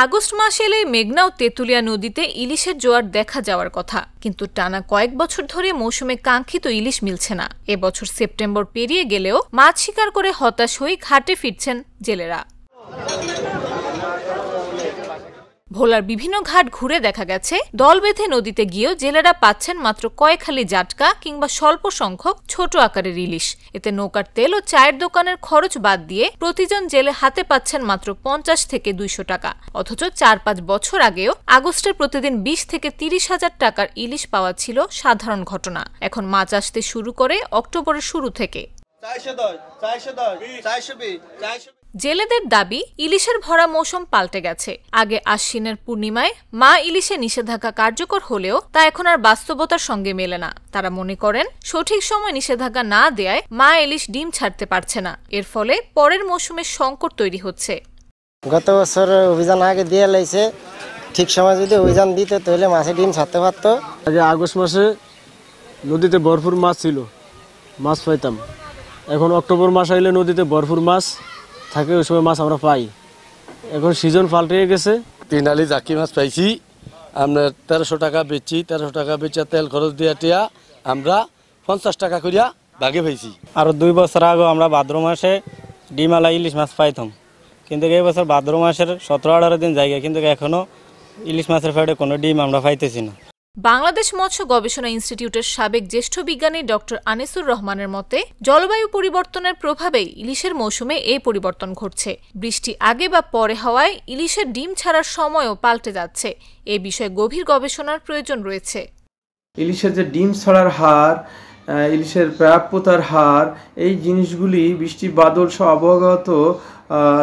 August মাস এলেই মেঘনা ও তেঁতুলিয়া নদীতে ইলিশের জোয়ার দেখা যাওয়ার কথা, কিন্তু টানা কয়েক বছর ধরে মৌসুমে কাঙ্ক্ষিত ইলিশ মিলছে না। এবছর সেপ্টেম্বর পেরিয়ে গেলেও মাছ শিকার করে হতাশ হয়ে ঘাটে ফিরছেন জেলেরা। ভোলার বিভিন্ন ঘাট ঘুরে দেখা গেছে, দল বেঁধে নদীতে গিয়েও জেলেরা পাচ্ছেন মাত্র কয়েক হালি জাটকা কিংবা স্বল্প সংখ্যক ছোট আকারের ইলিশ। এতে নৌকার তেল ও চায়ের দোকানের খরচ বাদ দিয়ে প্রতিজন জেলে হাতে পাচ্ছেন মাত্র 50 থেকে 200 টাকা। অথচ 4-5 বছর আগেও আগস্টের প্রতিদিন 20 থেকে 30 হাজার টাকার ইলিশ পাওয়া ছিল সাধারণ ঘটনা। এখন মাছ আসতে শুরু করে অক্টোবরের শুরু থেকে। জেলেদের দাবি, ইলিশের ভরা মৌসুম পাল্টে গেছে। আগে আশ্বিনের পূর্ণিমায় মা ইলিশে নিষেধাজ্ঞা কার্যকর হলেও তা এখন আর বাস্তবতার সঙ্গে মেলে না। তারা মনে করেন, সঠিক সময় নিষেধাজ্ঞা না দেয়ায় মা ইলিশ ডিম ছাড়তে পারছে না। এর ফলে পরের মৌসুমে সংকট তৈরি হচ্ছে। গত বছর অভিযান আগে দিয়ে লাইছে, ঠিক সময় যদি অভিযান দিত তাহলে মাছে ডিম ছাড়তে পারতো। আগে আগস্ট মাসে নদীতে ভরপুর মাছ ছিল, মাছ পাইতাম। এখন অক্টোবর মাস আইলে নদীতে ভরপুর মাছ থাকে, ওই সময় মাছ আমরা পাই। এখন সিজন পাল্টে গেছে। 3 হালি জাকি মাছ পাইছি, আমরা 1300 টাকা বেচি। 1300 টাকা বেচা তেল খরচ দিয়া আমরা 50 টাকা করিয়া ভাগে পাইছি। আর 2 বছর আগে আমরা ভাদ্র মাসে ডিমালা ইলিশ মাছ পাইতাম, কিন্তু এই বছর ভাদ্র মাসের 17-18 দিন জায়গা, কিন্তু এখনো ইলিশ মাছের ফেটে কোনো ডিম আমরা পাইতেছি না। বাংলাদেশ মৎস্য গবেষণা ইনস্টিটিউটের সাবেক জ্যেষ্ঠ বিজ্ঞানী ডক্টর আনিসুর রহমানের মতে, জলবায়ু পরিবর্তনের প্রভাবেই ইলিশের মৌসুমে এই পরিবর্তন ঘটছে। বৃষ্টি আগে বা পরে হওয়ায় ইলিশের ডিম ছাড়ার সময়ও পাল্টে যাচ্ছে। এ বিষয়ে গভীর গবেষণার প্রয়োজন রয়েছে। ইলিশের যে ডিম ছাড়ার হার, ইলিশের প্রাপ্যতার হার, এই জিনিসগুলি বৃষ্টি বাদল সহ আবহাওয়াগত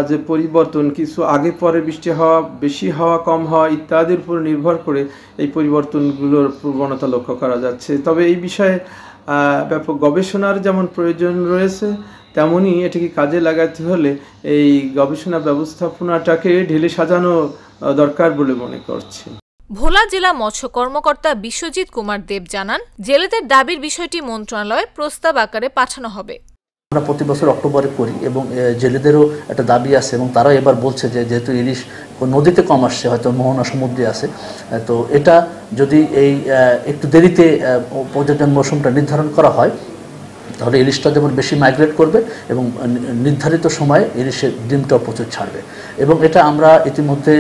যে পরিবর্তন, কিছু আগে পরে বৃষ্টি হওয়া, বেশি হওয়া, কম হওয়া ইত্যাদির উপর নির্ভর করে এই পরিবর্তনগুলোর প্রবণতা লক্ষ্য করা যাচ্ছে। তবে এই বিষয়ে ব্যাপক গবেষণার যেমন প্রয়োজন রয়েছে, তেমনই এটিকে কাজে লাগাতে হলে এই গবেষণা ব্যবস্থাপনাটাকে ঢেলে সাজানো দরকার বলে মনে করছি। ভোলা জেলা মৎস্য কর্মকর্তা বিশ্বজিৎ কুমার দেব জানান, জেলেদের দাবির বিষয়টি মন্ত্রণালয়ে প্রস্তাব আকারে পাঠানো হবে। আমরা প্রতি বছর অক্টোবরে করি এবং জেলেদেরও একটা দাবি আছে, এবং তারাও এবার বলছে যে যেহেতু ইলিশ নদীতে কম আসছে, হয়তো মোহনা সমুদ্রে আছে, তো এটা যদি এই একটু দেরিতে পর্যটন মৌসুমটা নির্ধারণ করা হয়, তাহলে ইলিশটা যেমন বেশি মাইগ্রেট করবে এবং নির্ধারিত সময়ে ইলিশের ডিমটাও প্রচুর ছাড়বে। এবং এটা আমরা ইতিমধ্যে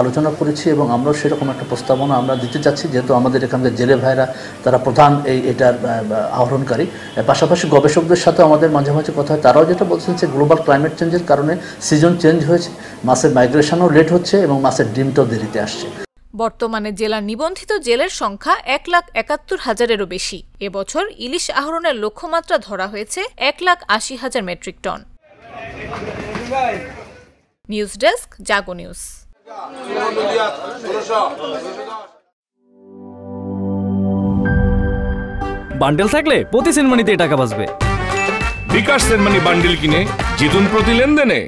আলোচনা করেছি এবং আমরাও সেরকম একটা প্রস্তাবনা আমরা দিতে চাচ্ছি, যেহেতু আমাদের এখানকার জেলে ভাইরা তারা প্রধান এটার আহরণকারী। পাশাপাশি গবেষকদের সাথে আমাদের মাঝে মাঝে কথা হয়, তারাও যেটা বলছেন যে গ্লোবাল ক্লাইমেট চেঞ্জের কারণে সিজন চেঞ্জ হয়েছে, মাছের মাইগ্রেশনও লেট হচ্ছে এবং মাছের ডিমটাও দেরিতে আসছে। বর্তমানে জেলার নিবন্ধিত জেলের সংখ্যা 1,71,000-এরও বেশি। এবছর ইলিশ আহরণের লক্ষ্যমাত্রা ধরা হয়েছে 1,80,000 মেট্রিক টন। নিউজ ডেস্ক, জাগো নিউজ। বান্ডেল থাকলে প্রতি সেনমানিতে টাকা বাঁচবে। বিকাশ সেনমানি বান্ডেল কিনে জিতুন প্রতি লেনদেনে।